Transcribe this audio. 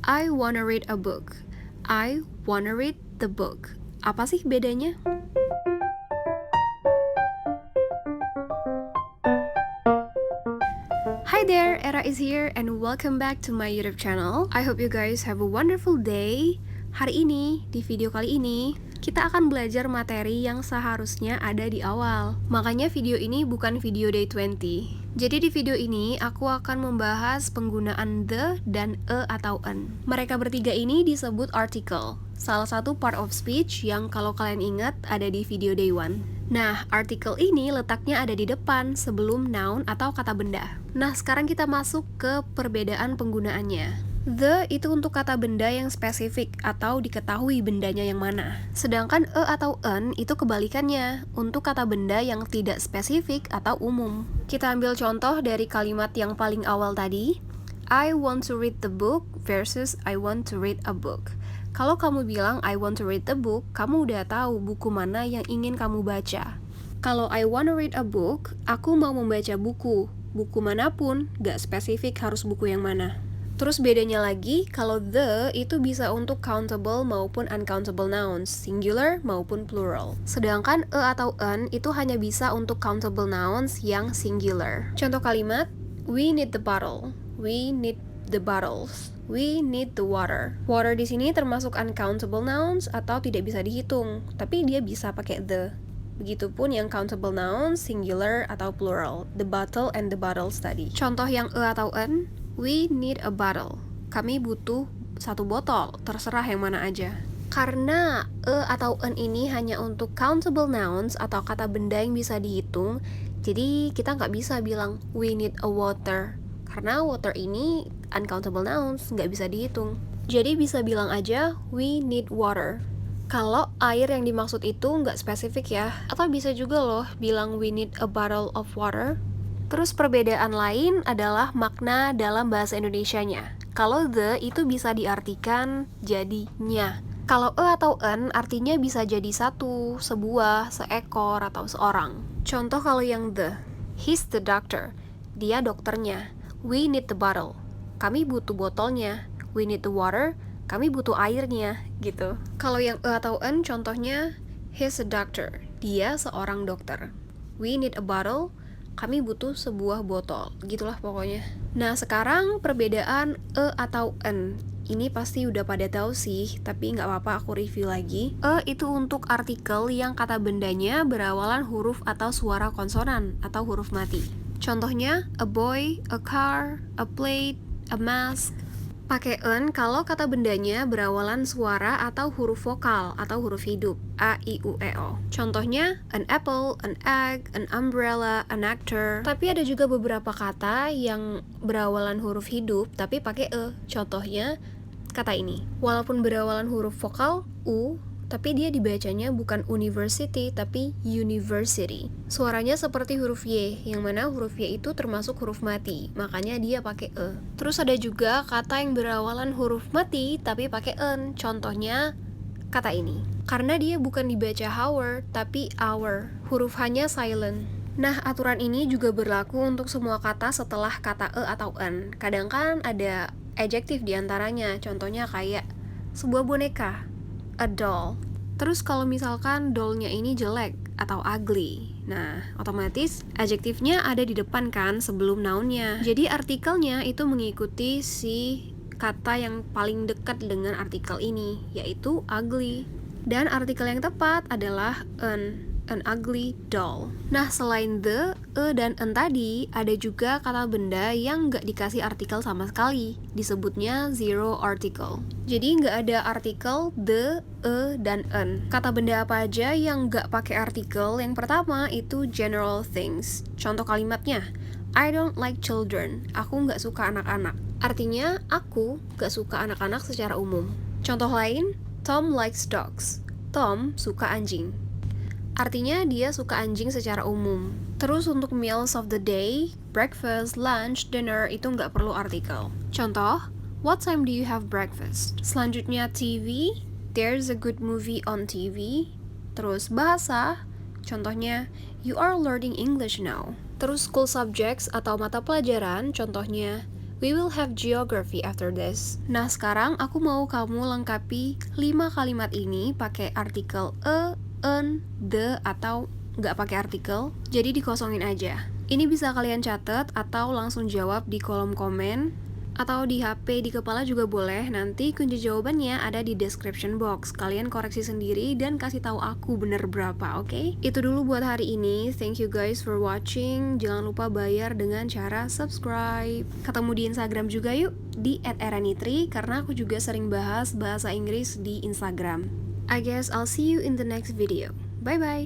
I wanna read a book. I wanna read the book. Apa sih bedanya? Hi there, Era is here and welcome back to my YouTube channel. I hope you guys have a wonderful day. Hari ini, di video kali ini, kita akan belajar materi yang seharusnya ada di awal. Makanya video ini bukan video day 20. Jadi di video ini, aku akan membahas penggunaan the dan a atau an. Mereka bertiga ini disebut article, salah satu part of speech yang kalau kalian ingat ada di video day 1. Nah, artikel ini letaknya ada di depan sebelum noun atau kata benda. Nah, sekarang kita masuk ke perbedaan penggunaannya. The itu untuk kata benda yang spesifik atau diketahui bendanya yang mana. Sedangkan a atau an itu kebalikannya, untuk kata benda yang tidak spesifik atau umum. Kita ambil contoh dari kalimat yang paling awal tadi. I want to read the book versus I want to read a book. Kalau kamu bilang I want to read the book, kamu udah tahu buku mana yang ingin kamu baca. Kalau I want to read a book, aku mau membaca buku. Buku manapun, gak spesifik harus buku yang mana. Terus bedanya lagi, kalau the itu bisa untuk countable maupun uncountable nouns, singular maupun plural. Sedangkan a atau an itu hanya bisa untuk countable nouns yang singular. Contoh kalimat, we need the bottle, we need the bottles, we need the water. Water di sini termasuk uncountable nouns atau tidak bisa dihitung, tapi dia bisa pakai the. Begitupun yang countable nouns, singular atau plural, the bottle and the bottles tadi. Contoh yang a atau an, we need a bottle. Kami butuh satu botol, terserah yang mana aja. Karena a atau an ini hanya untuk countable nouns atau kata benda yang bisa dihitung, jadi kita nggak bisa bilang we need a water. Karena water ini uncountable nouns, nggak bisa dihitung. Jadi bisa bilang aja we need water. Kalau air yang dimaksud itu nggak spesifik ya. Atau bisa juga loh bilang we need a bottle of water. Terus perbedaan lain adalah makna dalam bahasa Indonesianya. Kalau the itu bisa diartikan jadi nya. Kalau a atau an artinya bisa jadi satu, sebuah, seekor, atau seorang. Contoh kalau yang the, he's the doctor. Dia dokternya. We need the bottle. Kami butuh botolnya. We need the water. Kami butuh airnya, gitu. Kalau yang a atau an contohnya, he's a doctor. Dia seorang dokter. We need a bottle. Kami butuh sebuah botol. Gitulah pokoknya. Nah, sekarang perbedaan a atau an. Ini pasti udah pada tahu sih, tapi nggak apa-apa aku review lagi. A itu untuk artikel yang kata bendanya berawalan huruf atau suara konsonan atau huruf mati. Contohnya, a boy, a car, a plate, a mask. Pakai an kalau kata bendanya berawalan suara atau huruf vokal atau huruf hidup, a, i, u, e, o. Contohnya, an apple, an egg, an umbrella, an actor. Tapi ada juga beberapa kata yang berawalan huruf hidup tapi pakai e. Contohnya, kata ini. Walaupun berawalan huruf vokal, u, tapi dia dibacanya bukan university, tapi university. Suaranya seperti huruf Y, yang mana huruf Y itu termasuk huruf mati, makanya dia pakai E. Terus ada juga kata yang berawalan huruf mati, tapi pakai en. Contohnya, kata ini. Karena dia bukan dibaca hour, tapi hour. Huruf hanya silent. Nah, aturan ini juga berlaku untuk semua kata setelah kata E atau en. Kadang kan ada adjektif diantaranya, contohnya kayak sebuah boneka, a doll. Terus kalau misalkan dollnya ini jelek atau ugly, nah otomatis adjektifnya ada di depan kan sebelum nounnya. Jadi artikelnya itu mengikuti si kata yang paling dekat dengan artikel ini, yaitu ugly. Dan artikel yang tepat adalah an ugly doll. Nah, selain the, e, dan an tadi, ada juga kata benda yang nggak dikasih artikel sama sekali. Disebutnya zero article. Jadi nggak ada artikel the, e, dan an. Kata benda apa aja yang nggak pakai artikel? Yang pertama itu general things. Contoh kalimatnya, I don't like children. Aku nggak suka anak-anak. Artinya, aku nggak suka anak-anak secara umum. Contoh lain, Tom likes dogs. Tom suka anjing. Artinya dia suka anjing secara umum. Terus untuk meals of the day, breakfast, lunch, dinner itu nggak perlu artikel. Contoh, what time do you have breakfast? Selanjutnya TV, there's a good movie on TV. Terus bahasa, contohnya, you are learning English now. Terus school subjects atau mata pelajaran, contohnya, We will have geography after this. Nah, sekarang aku mau kamu lengkapi 5 kalimat ini pakai artikel en, the, atau nggak pakai artikel, jadi dikosongin aja. Ini bisa kalian catat atau langsung jawab di kolom komen, atau di HP di kepala juga boleh. Nanti kunci jawabannya ada di description box. Kalian koreksi sendiri dan kasih tahu aku bener berapa, oke? Itu dulu buat hari ini. Thank you guys for watching. Jangan lupa bayar dengan cara subscribe. Ketemu di Instagram juga yuk, di @eranitri, karena aku juga sering bahas bahasa Inggris di Instagram. I guess I'll see you in the next video. Bye bye.